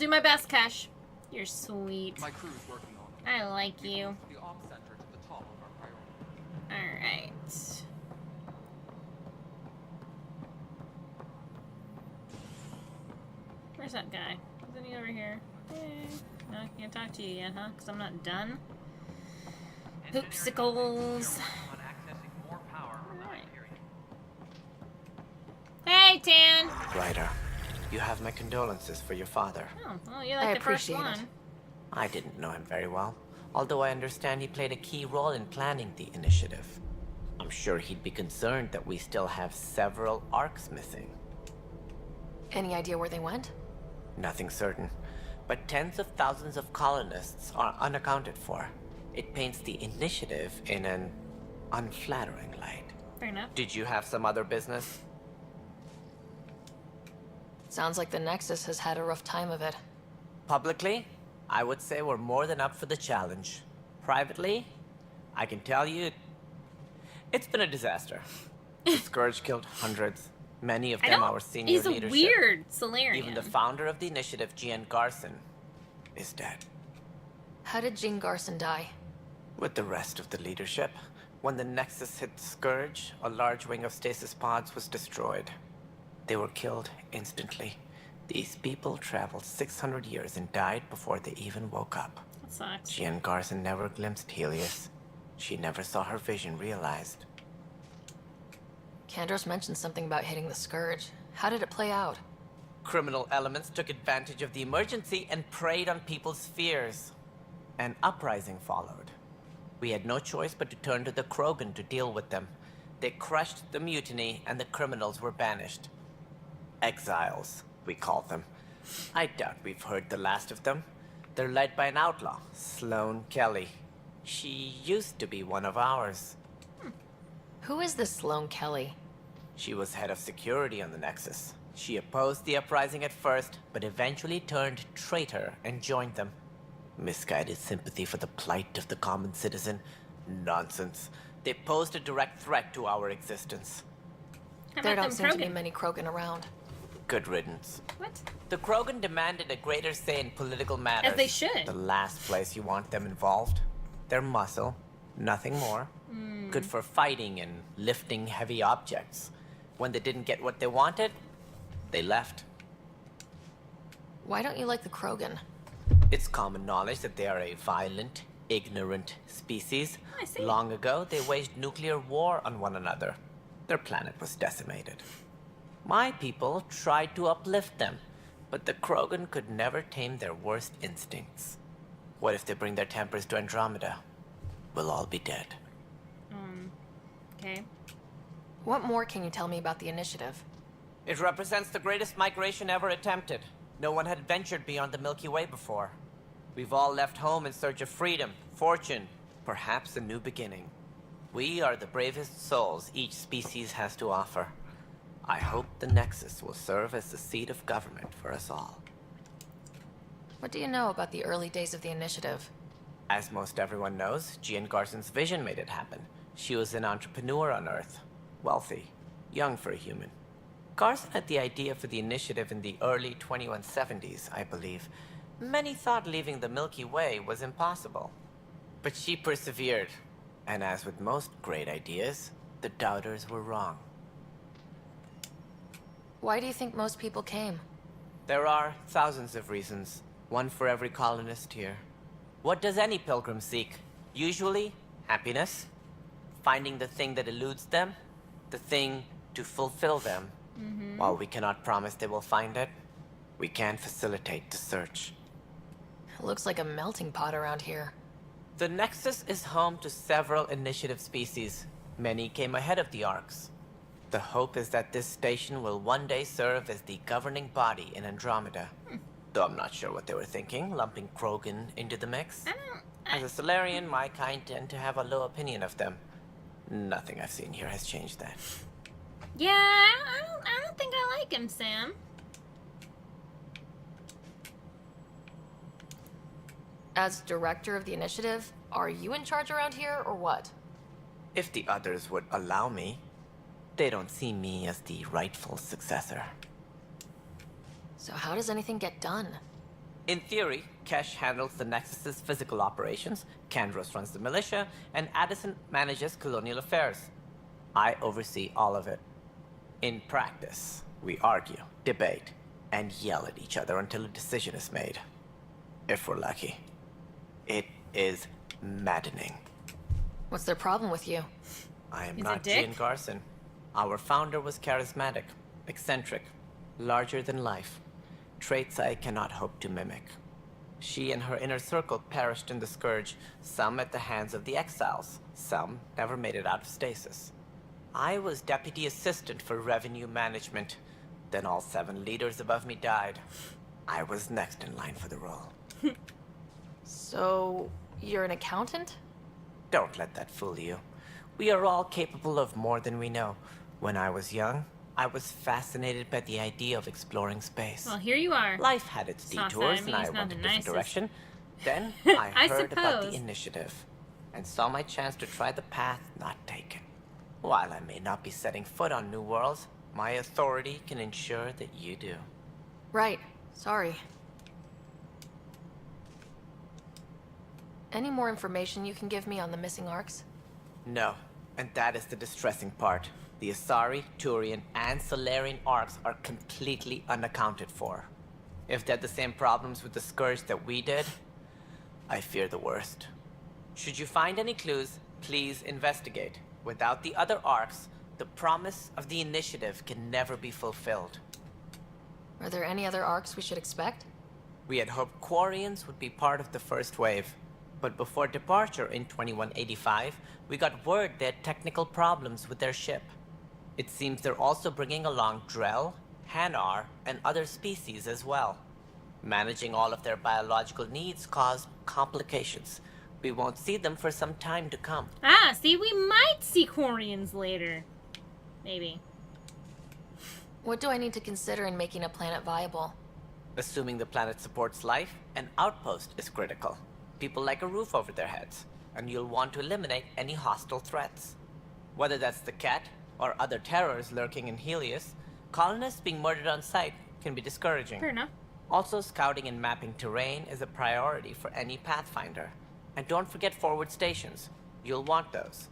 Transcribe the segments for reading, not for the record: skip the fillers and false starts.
do my best, Cash. You're sweet. My crew's working on it. I like you. The ops center to the top of our priority. Alright. Where's that guy? Isn't he over here? No, I can't talk to you yet, huh? Because I'm not done. Poopsicles. Alright. Hey, Tan! Ryder, you have my condolences for your father. Oh, well, you're like the first one. I didn't know him very well, although I understand he played a key role in planning the initiative. I'm sure he'd be concerned that we still have several arcs missing. Any idea where they went? Nothing certain, but tens of thousands of colonists are unaccounted for. It paints the initiative in an unflattering light. Fair enough. Did you have some other business? Sounds like the Nexus has had a rough time of it. Publicly, I would say we're more than up for the challenge. Privately, I can tell you, it's been a disaster. The Scourge killed hundreds, many of them our senior He's a leadership. weird Solarian. Even the founder of the initiative, Gian Garson, is dead. How did Jean Garson die? With the rest of the leadership, when the Nexus hit the Scourge, a large wing of stasis pods was destroyed. They were killed instantly. These people traveled 600 years and died before they even woke up. That sucks. Jean Garson never glimpsed Helios. She never saw her vision realized. Kandros mentioned something about hitting the Scourge. How did it play out? Criminal elements took advantage of the emergency and preyed on people's fears. An uprising followed. We had no choice but to turn to the Krogan to deal with them. They crushed the mutiny and the criminals were banished. Exiles, we call them. I doubt we've heard the last of them. They're led by an outlaw, Sloane Kelly. She used to be one of ours. Who is this Sloane Kelly? She was head of security on the Nexus. She opposed the uprising at first, but eventually turned traitor and joined them. Misguided sympathy for the plight of the common citizen? Nonsense. They posed a direct threat to our existence. There don't seem to be many Krogan around. Good riddance. What? The Krogan demanded a greater say in political matters. As they should. The last place you want them involved. Their muscle, nothing more. Good for fighting and lifting heavy objects. When they didn't get what they wanted, they left. Why don't you like the Krogan? It's common knowledge that they are a violent, ignorant species. I see. Long ago, they waged nuclear war on one another. Their planet was decimated. My people tried to uplift them, but the Krogan could never tame their worst instincts. What if they bring their tempers to Andromeda? We'll all be dead. Okay. What more can you tell me about the initiative? It represents the greatest migration ever attempted. No one had ventured beyond the Milky Way before. We've all left home in search of freedom, fortune, perhaps a new beginning. We are the bravest souls each species has to offer. I hope the Nexus will serve as the seat of government for us all. What do you know about the early days of the initiative? As most everyone knows, Gian Garson's vision made it happen. She was an entrepreneur on Earth. Wealthy. Young for a human. Garson had the idea for the initiative in the early 2170s, I believe. Many thought leaving the Milky Way was impossible. But she persevered. And as with most great ideas, the doubters were wrong. Why do you think most people came? There are thousands of reasons, one for every colonist here. What does any pilgrim seek? Usually, happiness. Finding the thing that eludes them, the thing to fulfill them. While we cannot promise they will find it, we can facilitate the search. It looks like a melting pot around here. The Nexus is home to several initiative species. Many came ahead of the Arcs. The hope is that this station will one day serve as the governing body in Andromeda. Though I'm not sure what they were thinking, lumping Krogan into the mix. As a Solarian, my kind tend to have a low opinion of them. Nothing I've seen here has changed that. Yeah, I don't think I like him, Sam. As director of the initiative, are you in charge around here or what? If the others would allow me, they don't see me as the rightful successor. So how does anything get done? In theory, Kesh handles the Nexus's physical operations, Kandros runs the militia, and Addison manages colonial affairs. I oversee all of it. In practice, we argue, debate, and yell at each other until a decision is made. If we're lucky. It is maddening. What's their problem with you? I am He's a not dick? Jean Garson. Our founder was charismatic, eccentric, larger than life. Traits I cannot hope to mimic. She and her inner circle perished in the Scourge, some at the hands of the Exiles, some never made it out of stasis. I was deputy assistant for revenue management. Then all 7 leaders above me died. I was next in line for the role. So, you're an accountant? Don't let that fool you. We are all capable of more than we know. When I was young, I was fascinated by the idea of exploring space. Well, here you are. Life had its Soft detours, enemy, and I he's not went the a different nicest. direction. Then I I heard about the suppose. initiative, and saw my chance to try the path not taken. While I may not be setting foot on New Worlds, my authority can ensure that you do. Right. Sorry. Any more information you can give me on the missing arcs? No, and that is the distressing part. The Asari, Turian, and Solarian arcs are completely unaccounted for. If they had the same problems with the Scourge that we did, I fear the worst. Should you find any clues, please investigate. Without the other arcs, the promise of the initiative can never be fulfilled. Are there any other arcs we should expect? We had hoped Quarians would be part of the first wave. But before departure in 2185, we got word they had technical problems with their ship. It seems they're also bringing along Drell, Hanar, and other species as well. Managing all of their biological needs caused complications. We won't see them for some time to come. Ah, see, we might see Quarians later. Maybe. What do I need to consider in making a planet viable? Assuming the planet supports life, an outpost is critical. People like a roof over their heads, and you'll want to eliminate any hostile threats. Whether that's the Cat, or other terrors lurking in Helios, colonists being murdered on sight can be discouraging. Fair enough. Also, scouting and mapping terrain is a priority for any Pathfinder. And don't forget forward stations. You'll want those.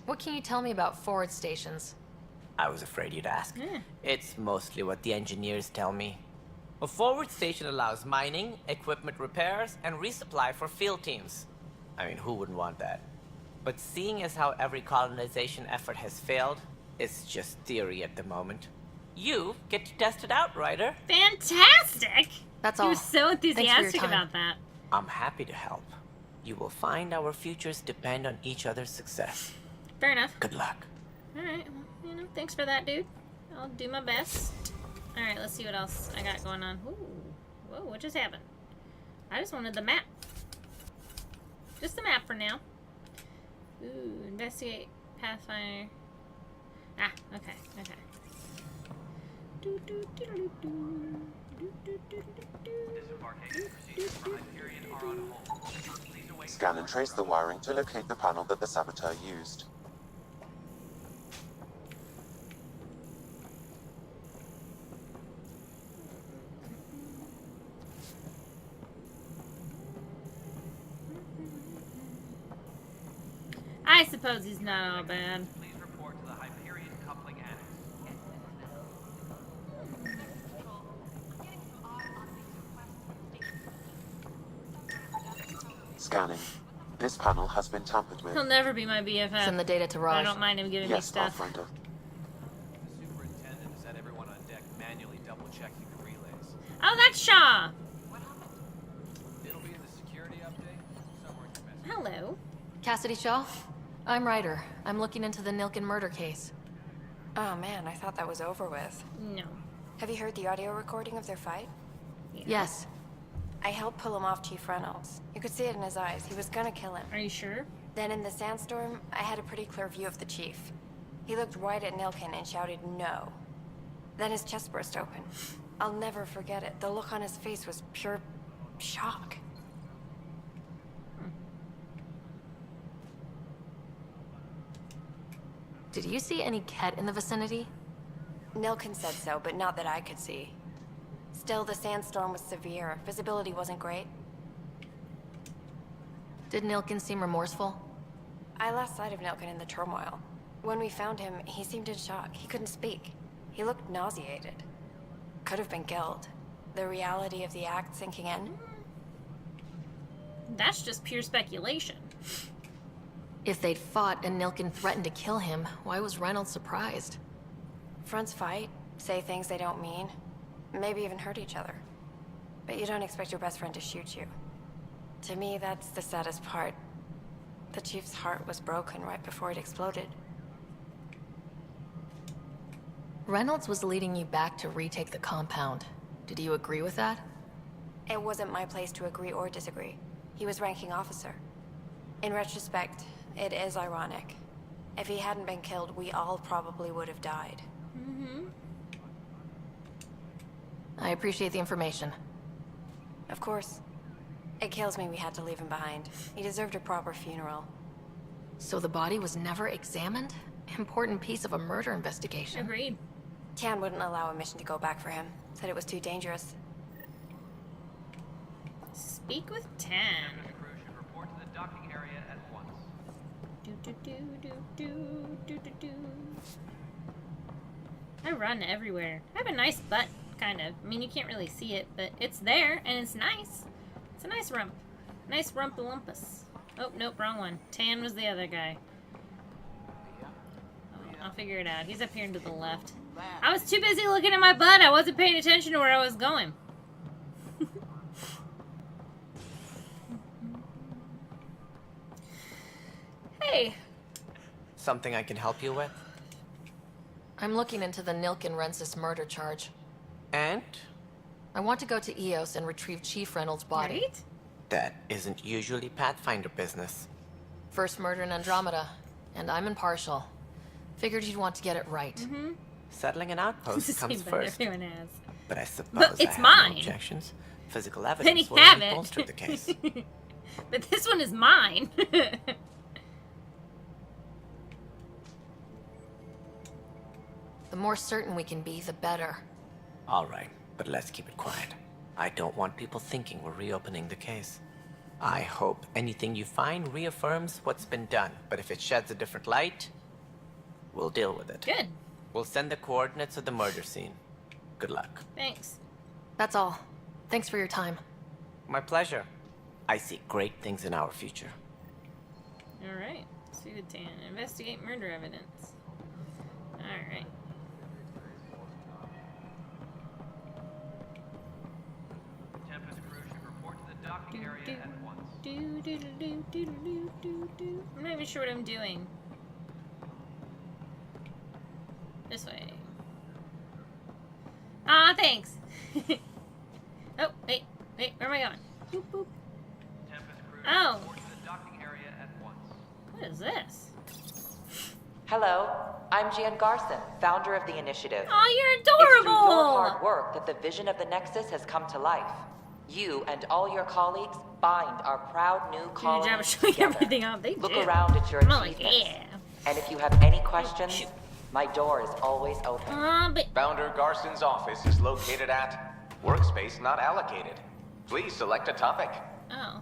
What can you tell me about forward stations? I was afraid you'd ask. Yeah. It's mostly what the engineers tell me. A forward station allows mining, equipment repairs, and resupply for field teams. I mean, who wouldn't want that? But seeing as how every colonization effort has failed, it's just theory at the moment. You get to test it out, Ryder. Fantastic! That's He all. was so Thanks for your enthusiastic time. about that. I'm happy to help. You will find our futures depend on each other's success. Fair enough. Good luck. Alright, well, thanks for that, dude. I'll do my best. Alright, let's see what else I got going on. Ooh. Whoa, what just happened? I just wanted the map. Just the map for now. Ooh, investigate Pathfinder. Ah, okay, okay. Disembarkation procedures for Hyperion are on hold. Please await. Scan and trace the wiring to locate the panel that the saboteur used. I suppose he's not all bad. Please report to the Hyperion coupling annex. Scanning. This panel has been tampered with. He'll never be my BFF. Send the data to I Raj. don't mind him giving me Yes, stuff. Pathfinder. The superintendent has had everyone on deck manually double-checking the relays. Oh, that's Shaw! It'll be in the security update somewhere in your message. Hello. Cassidy Shaw? I'm Ryder. I'm looking into the Nilken murder case. Oh man, I thought that was over with. No. Have you heard the audio recording of their fight? Yes. I helped pull him off Chief Reynolds. You could see it in his eyes. He was gonna kill him. Are you sure? Then in the sandstorm, I had a pretty clear view of the chief. He looked right at Nilken and shouted no. Then his chest burst open. I'll never forget it. The look on his face was pure shock. Did you see any Ket in the vicinity? Nilken said so, but not that I could see. Still, the sandstorm was severe. Visibility wasn't great. Did Nilkin seem remorseful? I lost sight of Nilkin in the turmoil. When we found him, he seemed in shock. He couldn't speak. He looked nauseated. Could have been guilt. The reality of the act sinking in. That's just pure speculation. If they'd fought and Nilkin threatened to kill him, why was Reynolds surprised? Fronts fight, say things they don't mean, maybe even hurt each other. But you don't expect your best friend to shoot you. To me, that's the saddest part. The Chief's heart was broken right before it exploded. Reynolds was leading you back to retake the compound. Did you agree with that? It wasn't my place to agree or disagree. He was ranking officer. In retrospect, it is ironic. If he hadn't been killed, we all probably would have died. I appreciate the information. Of course. It kills me we had to leave him behind. He deserved a proper funeral. So the body was never examined? Important piece of a murder investigation. Agreed. Tian wouldn't allow a mission to go back for him. Said it was too dangerous. Speak with Tan. Tempest crew should report to the docking area at once. Do do do do do do do do. I run everywhere. I have a nice butt, kind of. I mean, you can't really see it, but it's there and it's nice. It's a nice rump. Nice rumpalumpus. Oh, nope, wrong one. Tan was the other guy. Oh, I'll figure it out. He's up here and to the left. I was too busy looking at my butt. I wasn't paying attention to where I was going. Hey. Something I can help you with? I'm looking into the Nilkin-Rensis murder charge. And? I want to go to EOS and retrieve Chief Reynolds' body. Right? That isn't usually Pathfinder business. First murder in Andromeda, and I'm impartial. Figured you'd want to get it right. Settling an outpost Same comes thing first. everyone has. But I suppose But it's I have mine. no objections. Physical Then evidence he will have only it. bolster the case. But this one is mine. The more certain we can be, the better. All right, but let's keep it quiet. I don't want people thinking we're reopening the case. I hope anything you find reaffirms what's been done, but if it sheds a different light, we'll deal with it. Good. We'll send the coordinates of the murder scene. Good luck. Thanks. That's all. Thanks for your time. My pleasure. I see great things in our future. Alright. Suited Tan. Investigate murder evidence. Alright. Tempest crew should report to the docking area at once. I'm not even sure what I'm doing. This way. Ah, thanks. Oh, wait, where am I going? Boop, boop. Tempest crew Oh. should report to the docking area at once. What is this? Hello, I'm Jan Garson, founder of the initiative. Oh, you're It's through your adorable! hard work that the vision of the Nexus has come to life. You and all your colleagues bind our proud new Do your colony job of showing together. everything off. They Look do. around at your I'm like, achievements. yeah. And if you have any questions, my door is always open. But Founder Garson's office is located at Workspace Not Allocated. Please select a topic. oh,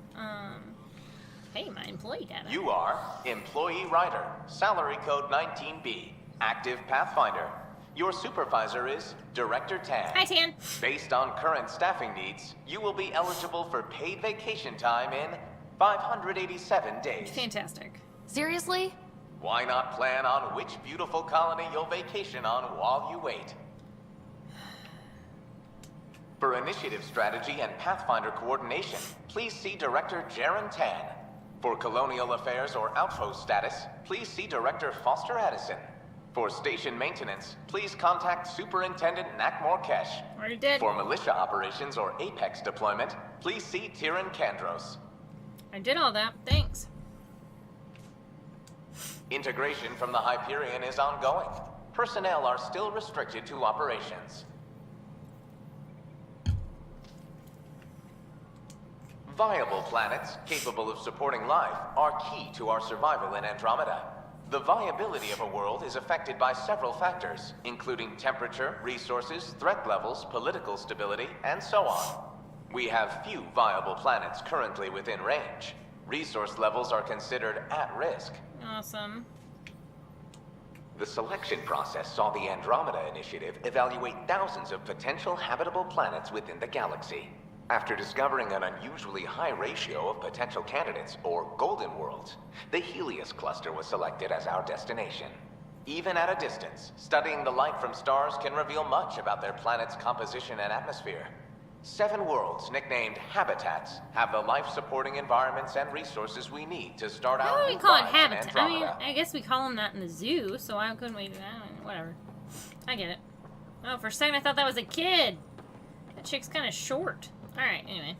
hey, my employee data. You are Employee Writer, Salary Code 19B, Active Pathfinder. Your supervisor is Director Tan. Hi, Tan. Based on current staffing needs, you will be eligible for paid vacation time in 587 days. Fantastic. Seriously? Why not plan on which beautiful colony you'll vacation on while you wait? For initiative strategy and Pathfinder coordination, please see Director Jaren Tan. For colonial affairs or outpost status, please see Director Foster Addison. For station maintenance, please contact Superintendent Nakmor Kesh. Already did. For militia operations or Apex deployment, please see Tyran Kandros. I did all that. Thanks. Integration from the Hyperion is ongoing. Personnel are still restricted to operations. Viable planets capable of supporting life are key to our survival in Andromeda. The viability of a world is affected by several factors, including temperature, resources, threat levels, political stability, and so on. We have few viable planets currently within range. Resource levels are considered at risk. Awesome. The selection process saw the Andromeda Initiative evaluate thousands of potential habitable planets within the galaxy. After discovering an unusually high ratio of potential candidates, or golden worlds, the Helios cluster was selected as our destination. Even at a distance, studying the light from stars can reveal much about their planet's composition and atmosphere. 7 worlds, nicknamed habitats, have the life-supporting environments and resources we need to start How our do we new call it lives in habitat? I mean, Andromeda. I guess we call them that in the zoo, so why couldn't we? Whatever. I get it. Oh, for a second I thought that was a kid. That chick's kind of short. Alright, anyway.